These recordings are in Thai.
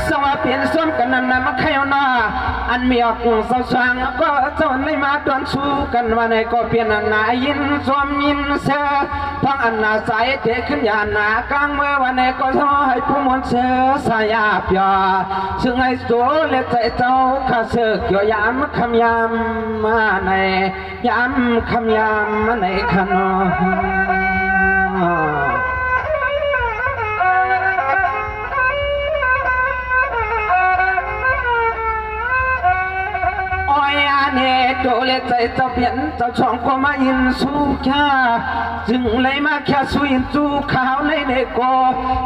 สวัสดีส่วนกันนั้นมาใครเอาหน้าอันมีออกสาวช่างก็จนไม่มาตอนสู้กันวันไหนก็เปลี่ยนอันนายินสวมยินเสือทั้งอันนาใสเทขึ้นยานากลางเมื่อวันไหนก็ท้อให้ผู้มวลเสือสายาเปียซึ่งให้สู้เล็กใจเจ้าข้าเสือเกี่ยวยามคำยามมาในยามคำยามมาในขนมโดเลใจเจ้าเพียนเจ้าช่องก็มายินสู้แค่จึงเลยมาแค่สู้ยินสู้ขาวในเด็กก็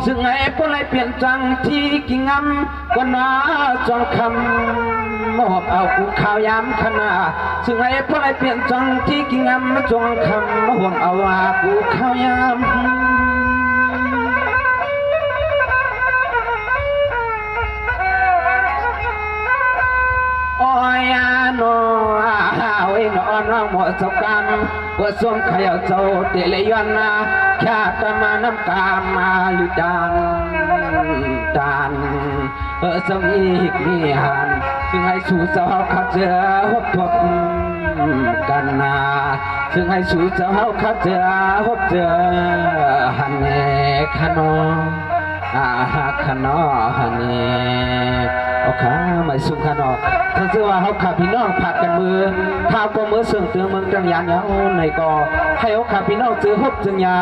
ซึ่งไอ้พวกเลยเปลี่ยนจังที่กิ่งงำก็น่าจองคำมอบเอากูขาวยามขนาซึ่งไอ้พวกเลยเปลี่ยนจังที่กิ่งงำจองคำห่วงเอาว่ากูขาวยามโนเว้ยนอนน้องหมดสกันว่าส่วนขยาวเจ้าเตลยอนนาแค่ตะมาน้ำตามาลุดานสมีกมีหันซึ่งให้สู่เจ้าขัดเจอหบทบกันนาซึ่งให้สู่เจ้าขัดเจอหบเจอหันเนขนมขนมหันเนโอเคไม่สุ่มขนมถ้าเชื่อว่าเขาขับพี่น้องผัดกันมือข้าวก็มือเสื่อมเตือนเมืองจังยานยาวในก็ให้เขาขับพี่น้องซื้อฮุบซื้อยา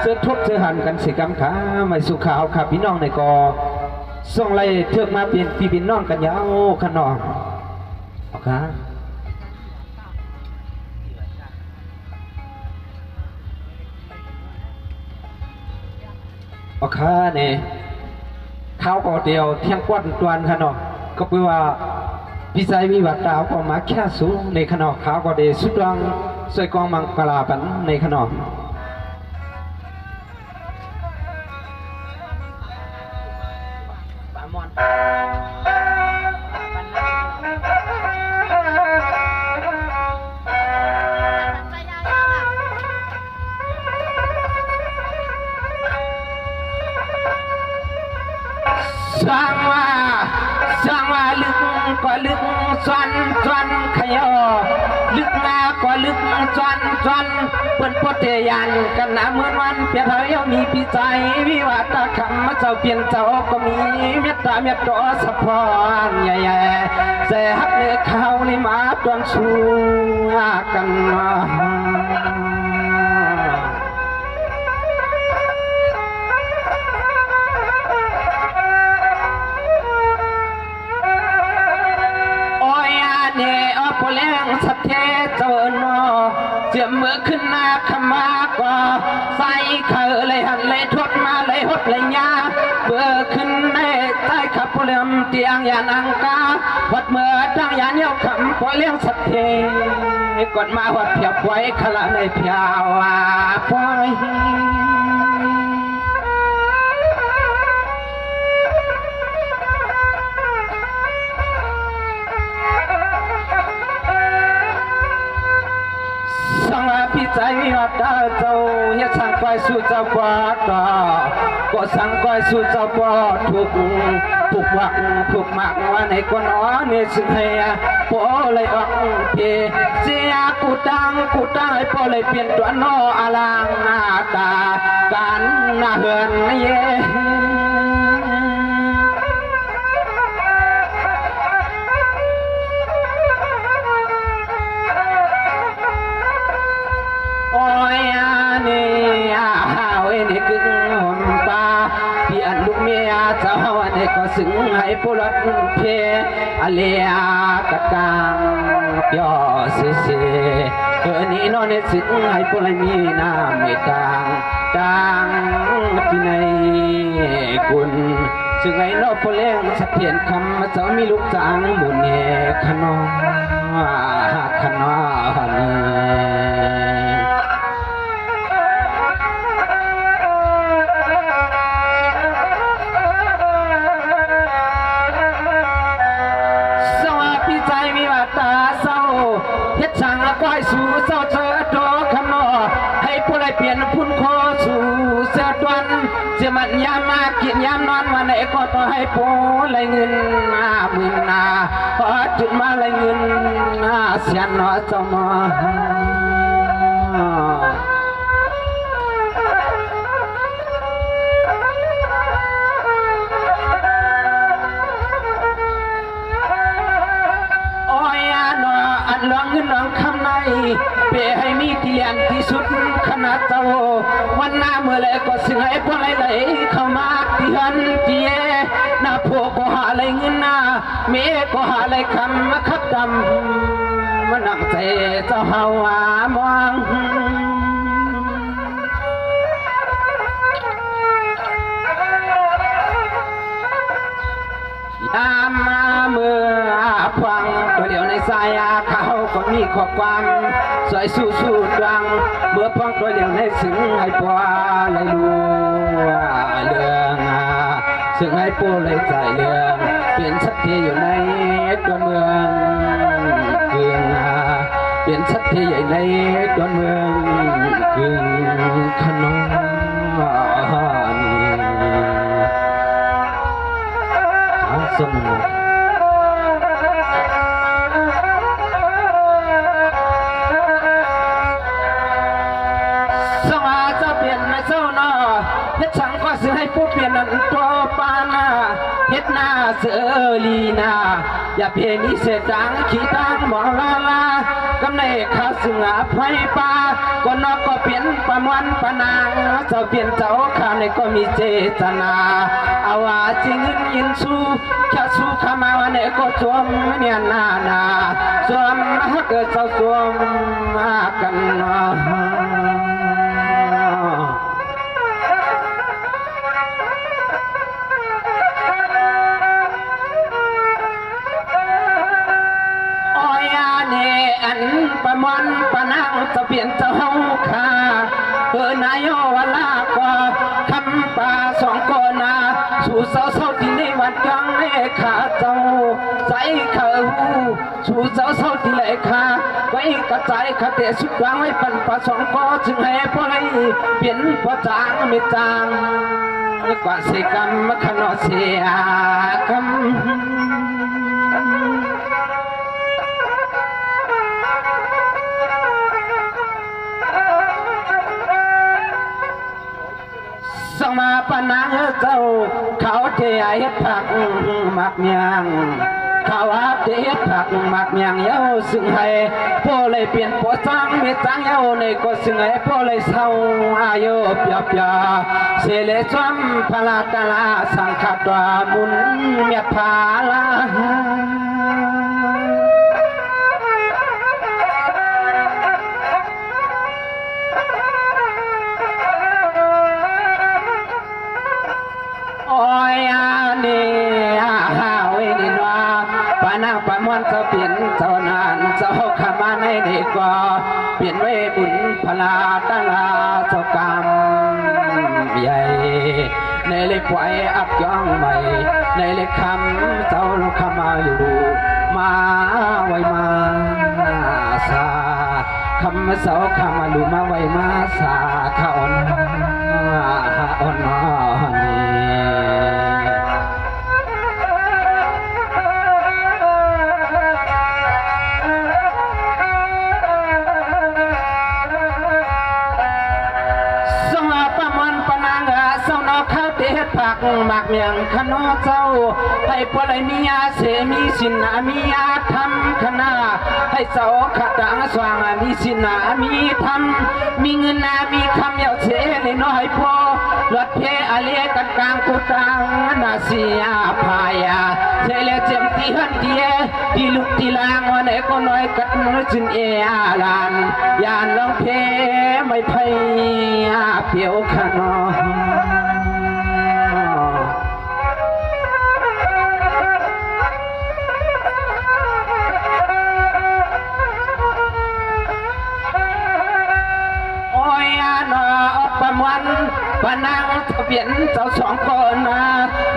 ซื้อทุบซื้อหันกันสิกรรมขาไม่สุ่มข้าวขับพี่น้องในก็ส่งไล่เทือกมาเปลี่ยนพี่น้องกันยาวขนมโอเคโอเคเนี่ยข้าวก็เดียวเที่ยงกวนตวนขนมก็แปลว่าพิสัยวิวัฒน์ดาวก็มาแค่สูงในขนมข้าวก็เดียวสุดดังสวยกองมังกรปันในขนมสร้างว่าลึกก็ลึกจวนขยอลึกมาก็ลึกจวนเปิดปฏิญาณกันนะเมื่อวันเพียรเยามีพิจัยวิวัฒน์คำมาเจ้าเปลี่ยนเจ้าก็มีเมตตาเมตตาสะพานใหญ่ๆแต่ฮักเนื้อข้าวนี่มาตวนชูกันมาพอเลี้ยงสัตเทเจ้าหนอเจียมมือขึ้นหน้าขมาก็ใส่เขยเลยหันเลยทดมาเลยหดเลยยาเบื่อขึ้นในใต้ขับพอเลี้ยงเตียงยานังกาวัดเมื่อตั้งยานเย้าคำพอเลี้ยงสัตเทก่อนมาวัดเพียบไว้ขละในเพียวปล่อยพี่ใจว่าตาเจ้าอย่าสั่งก้อยสู่เจ้าปอดก็สั่งก้อยสู่เจ้าปอดถูกวักถูกหมักว่าในก้นอ๋อเนี่ยสิเฮียพอเลยออกเพเสียกูตังให้พอเลยเปลี่ยนตัวนออลังหน้าตาการหน้าเหือนเย่โอ้ยนี่เว้ยนี่คือหอมตาพี่อันลูกเมียเจ้าเนี่ยก็สึงให้ผู้รักเพอเลียกะกังเปียวเสียนี่นอนเนี่ยสึงให้ผู้ไรมีน้ำไม่ดังที่ในกุนซึ่งไอ้นอผู้เลี้ยงสะเทียนคำมาเจ้ามีลูกจางหมุนเนขนมนี่ก้อยสู่เจ้าเธอดอกขนอให้ผู้ใดเปลี่ยนพุ่นคอสู่เสือดวนจะมันยามมากินยามนอนวันไหนก็ต่อให้ ให้โปไรเงินหมื่นพอจุดมาไรเงินเสียนหนอเจ้าหนอน้องเงินน้องคำในเปให้มีที่เลียนที่สุดขนาดเจ้าวันหน้าเมื่อไรก็สิ่งให้พวกไรไหลเข้ามาที่หันที่เอหน้าพวกก็หาอะไรเงินเมฆก็หาอะไรคำมาคับดำมันหนักใจเจ้าหาวามองยามมาเมื่อฟังตัวเดียวในสายเขาก็มีข้อความสวยสู้ดังเมื่อฟังตัวเดียวในสิ่งให้ปวเลยรู้เรื่องซึ่งให้ปูเลยใจเรื่องเปลี่ยนชัดที่อยู่ในตัวเมืองกึ่งเปลี่ยนชัดที่ใหญ่ในตัวเมืองกึ่งขนมสมสมาจะเปลี่ยนในเจ้าหน้าเฮ็ดช่างก็ซื้อให้ผู้เปลี่ยนนั้นตัวปานาเฮ็ดหน้าเสือลีนาอย่าเพนิเสดังขี้ตังมองลากำในข้าสึงไฟป่าก็นอกก็เปลี่ยนประมวลปนางเจ้าเปลี่ยนเจ้าข้าในก็มีเจตนาเอาว่าจริงยินสู้แค่สู้ข้ามาวันนี้ก็สวมเนี่ยนาสวมเกิดเจ้าสวมกันอันประมวลปนางจะเปลี่ยนเจ้าข้านายวัลาก็คำป่าสองกนาสู่เสาที่ในวันจังในขาเจ้าใจเขาสู่เสาที่ไหลขาไว้กระจายขาเตะสุดวางไว้ปันป่าสองก็จึงให้พอไรเปลี่ยนพอจางไม่จางกว่าเสกรรมขนอเสียกรรมสมาปนังเจ้าเขาเทียเฮ็ดผักหมักเมียงเขาอาเทียผักหมักเมียงเย้าซึ่งให้พวกเลยเปลี่ยนปวดจังมีจังเย้าในก็ซึ่งให้พวกเลยเศร้าอายุเปียเปียเสเลจอมพลาตลาสังขตวามุนเมียพาลาประมวลเจ้าเปลี่ยนเจ้านานเจ้าขามาในเด็กก็เปลี่ยนไว้บุญพลาตลาเจ้ากรรมใหญ่ในเล็กไหวอับย่องใหม่ในเล็กคำเจ้าขามาอยู่มาไว้มาสาคำเสาขามาดูมาไว้มาสาข้าอ่อนนี่ผักหมักเมียงขนอเจ้าให้พลายมีอาเสมีสินามีอาทำขนาให้เสาขัดดังสว่างมีสินามีทำมีเงินนามีคำยาวเสในน้อยพอรถเพอเลียกันกลางกุตังนาเสียพายาเสเลเจมที่หันเดียที่ลุกที่ลางวันไหนก็น้อยกันจินเอลานยานลองเพไม่พยเปียวขนอประมวลปนางเปลี่ยนเจ้าสองคน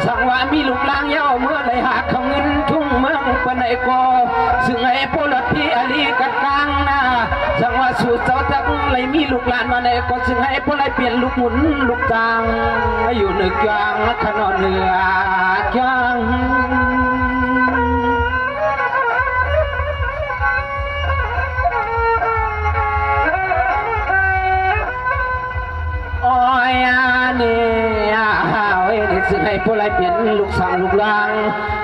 สังว่ามีลูกลางเย้าเมื่อไรหากเขาเงินทุ่งเมือง ปนไอโกซึ่งไอ้ผู้ลัทธิอลีกัดกลางนะจังว่าสู่เจ้าจักเลยมีลูกหลานมาในก็ซึ่งไอ้ผู้ไรเปลี่ยนลูกหมุนลูกจางอยู่เหนือกลางขนอนเหนือกลางโอ้ยเนี่ยเว้ยนี่ซึ่งไอ้ผู้ไรเปลี่ยนลูกสั่งลูกลาง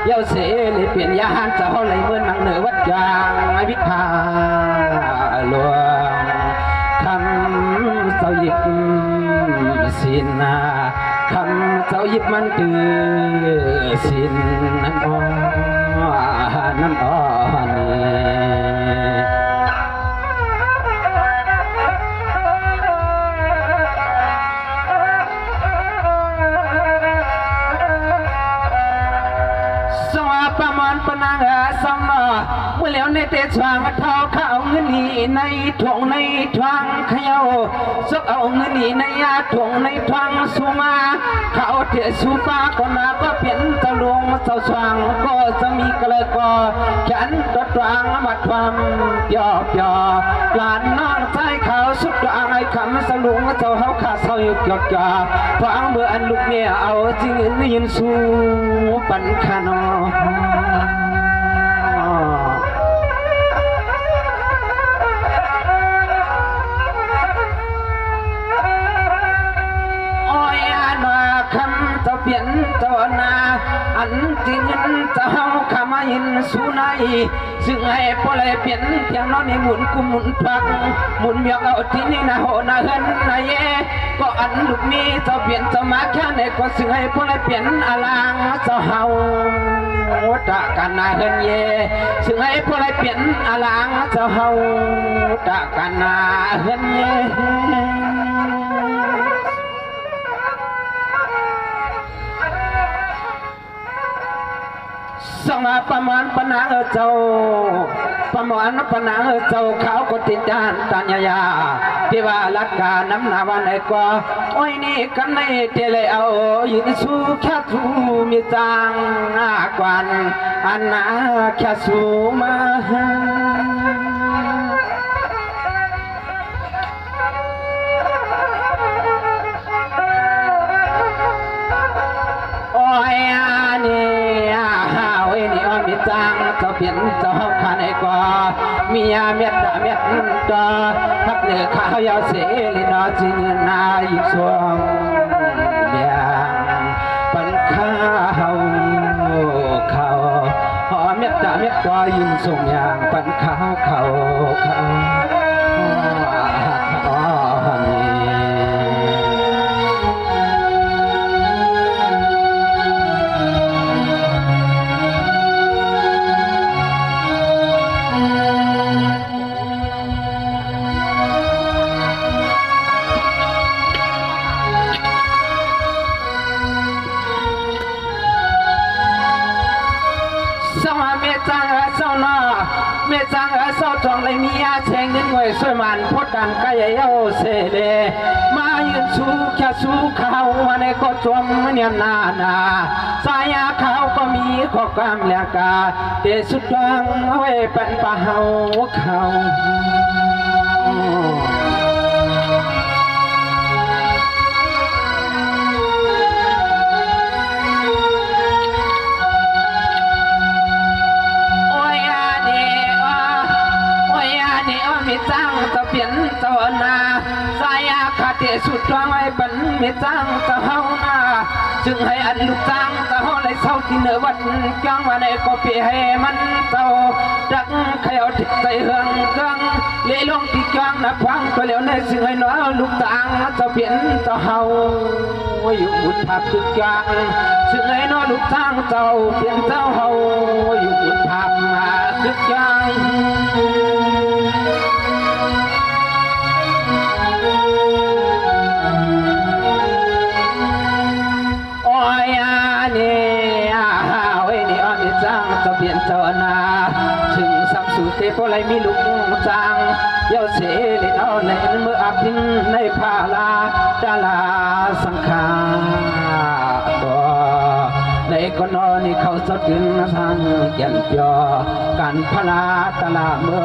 เย้าเสเลยเปลี่ยนยาหันเจ้าเลยเมื่อนังเหนือวัดกลางไอ้วิภาหลวงคำเจ้าหยิบสินนาคำเจ้าหยิบมันคือสินนั่นอ้อนั่นอ้อนี่ประมาณปนังสมอเมื่อแล้วในเตชวางเท้าเขาเอาเงินนีในถ่วงในทวงเขย่าซกเอาเงินนีในยาถ่วงในทวงสุมาเขาเทสุปาก็นาก็เปลี่ยนตะลวงเสาสว่างก็จะมีกระก็ฉันตัวตวางมาทวงยอบยอหลานน้องใจเขาสุดไอ้คำสลุงเจ้าเขาขาเศร้าอยู่เกี่ยวกับฟังเมื่ออันลูกเมียเอาจริงยินสู้ปันขานอคำเจ้าเปลี่ยนเจ้านาอันที่เงินเจ้าขมายินสุนัยซึ่งให้พอเลยเปลี่ยนเพียงน้อยในหมุนกุมหมุนพักหมุนเมียเอาที่นี่นะโหนาเฮินนาเยก็อันลูกมีเจ้าเปลี่ยนเจ้ามาแค่ไหนก็ซึ่งให้พอเลยเปลี่ยนอลางเจ้าเฮาตะกันนาเฮินเยซึ่งให้พอเลยเปลี่ยนอลางเจ้าเฮาตะกันนาเฮินเยสมาประมาณปนังเจ้าประมาณปนังเจ้าเขาก็ติดจานตัญญาที่ว่าลักกาน้ำหนาวันไหนก็โอ้ยนี่กันในเทเลเอายินสู้แค่ทูมีจังกวนอันนาแค่สู้มาโอ้ยมีจังเจ้าเปลี่ยนเจ้าขันไอ้กว่ามียาเม็ดดาเม็ดตาทักเหนือข้าวยาวเสลีนอจินนายิบสวงเบียงปันข้าวเขาหอเม็ดดาเม็ดก็ยินส่งอย่างปันข้าวเขาเมื่อจังเศร้าจองเลยมีอาเชงเงินหน่วยสวยมันพดกันก็ยังเอาเสเลมายืนสู้แค่สู้เขาวันนี้ก็จมเนี่ยนาสายาเขาก็มีข้อความแหลกาเตสุดดังไว้เป็นป่าเฮาเขามีจังจะเปลี่ยนเจ้านาสายาคาเตสุดจองไว้บันมีจังจะเฮานาจึงให้อันลูกจังจะเฮาเลยเศร้าที่เหนือวันจังวันไหนก็เปียให้มันเจ้าดักขยเอาติดใจเฮืองกังเลี้ยลงที่จังนับฟังตัวเหลียวในซึ่งให้น้อยลูกจังจะเปลี่ยนจะเฮาอยู่บุญทับทุกอย่างซึ่งให้น้อยลูกจังเจ้าเปลี่ยนเจ้าเฮาอยู่บุญทับมาทุกอย่างจะเปลี่ยนเจ้านาถึงสัมสุเทพอะไรมีลุงจางเย้าเสลินเอาในเมื่ออาบินในพาลาดาลาสังขารตัว ในก็นอนนี่เขาสะดึงทางแก่นเปียการพลาตลาเมื่อ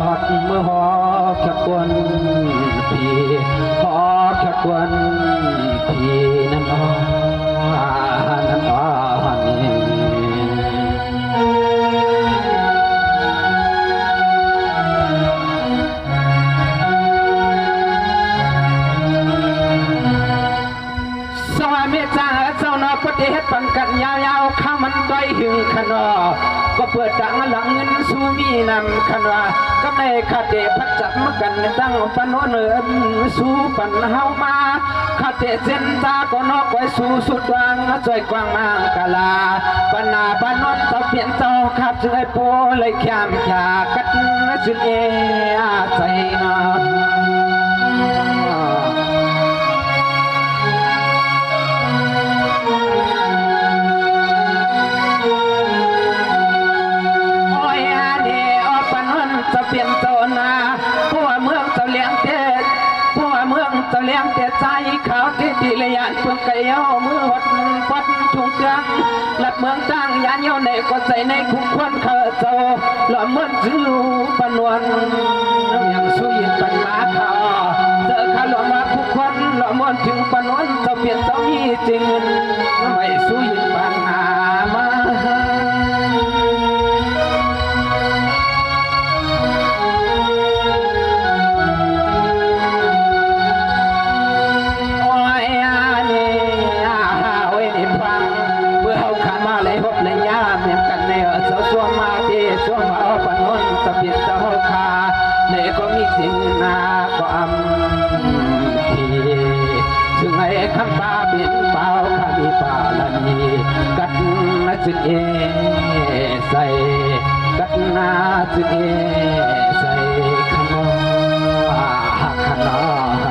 หอดเมื่อหอแค่กวนพี่หอแค่กวนพี่นั่นอ๋อนั่นอ๋อนี่ประเทศปันกันยาวๆข้ามันด้อยหึงขนอก็เปิดดังหลังเงินสู้มีนำขนอก็ในคาเดพัดจับมากันตั้งปนโนเนินสู้ปันเฮามาคาเดเส้นตาก็นอกไว้สู้สุดวางสวยกว้างมากกะลาปนาปนนเจ้าเปลี่ยนเจ้าขับเฉยโพเลยแคมขยากัดสุดเอใจนาจะเปลี่ยนโซนาผัวเมืองจะเลี้ยงเด็ดผัวเมืองจะเลี้ยงเด็ดใจเขาที่ดีเลยยานเพื่อไก่เอามือหดปัดทุ่งเกลืองหลัดเมืองจ้างยานเยาในก็ใส่ในคุกควนเคอโจหล่อเมืองจื้อปนวนยังสู้ยินปัญมาเขาเจอข้าหล่อมาคุกควนหล่อเมืองถึงปนวนจะเปลี่ยนเจ้ามีจริงไม่สู้ยินปัญหามาก็มีสิ่งนาก็อำทีถึงไอ้คำป่าเป็นเปล่าข้ามีป่าละนีกัดนาจึงใส่กัดนาจึงใส่ขนมขนม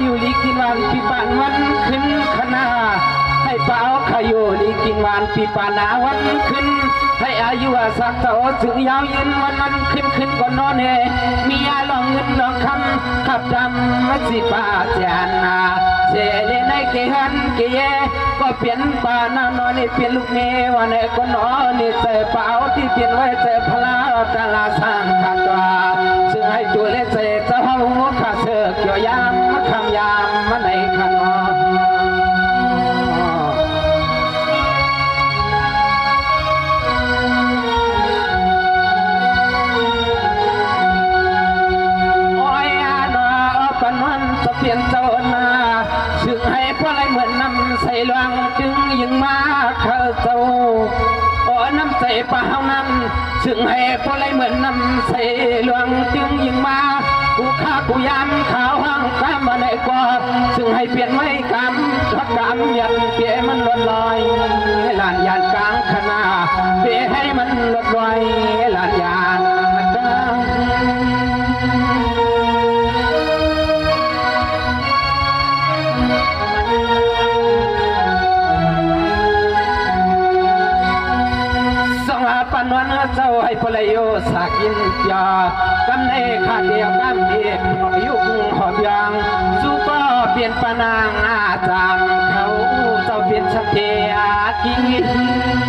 อยู่ลีกินวานปีปานวันขึ้นขนาให้เปล่าขยโยลีกินวานปีปานาวันขึ้นให้อายุสักเท่าถึงยาวยืนวันขึ้นก่อนนอนเฮมียาลองเงินลองคำขับดำมาสิป่าจานนาเจเลในเกหันเกยก็เปลี่ยนป่านานอนนี่เปลี่ยนลูกเมวันนี้ก็นอนนี่เจอเปล่าที่เปลี่ยนไว้เจอพลาตาลาสร้างขัดว่าซึ่งให้ตัวเล็กเจอเจ้าหัวขาเสือเกี่ยวยามคำยามมาในขนมเปลี่ยนเจ้านาซึ่งให้พวกไรเหมือนน้ำใส่ลวงจึงยังมาเข้าเจ้าโอ้น้ำใส่ป่าเฮานั้นซึ่งให้พวกไรเหมือนน้ำใส่ลวงจึงยังมากูฆ่ากูยามขาวห้างกามมาในกว่าซึ่งให้เปลี่ยนไม่กำทักกำยันเปลี่ยนมันลดลอยให้หลานยานกลางขนาเปลี่ยนให้มันลดลอยให้หลานยานกลางปนวันเจ้าให้พลโยสักยินยากำในขาเดียวกำเดียบยุ่งหอบยางสู้ก็เปลี่ยนปนางอาจางเขาเจ้าเปลี่ยนชักเทียกิน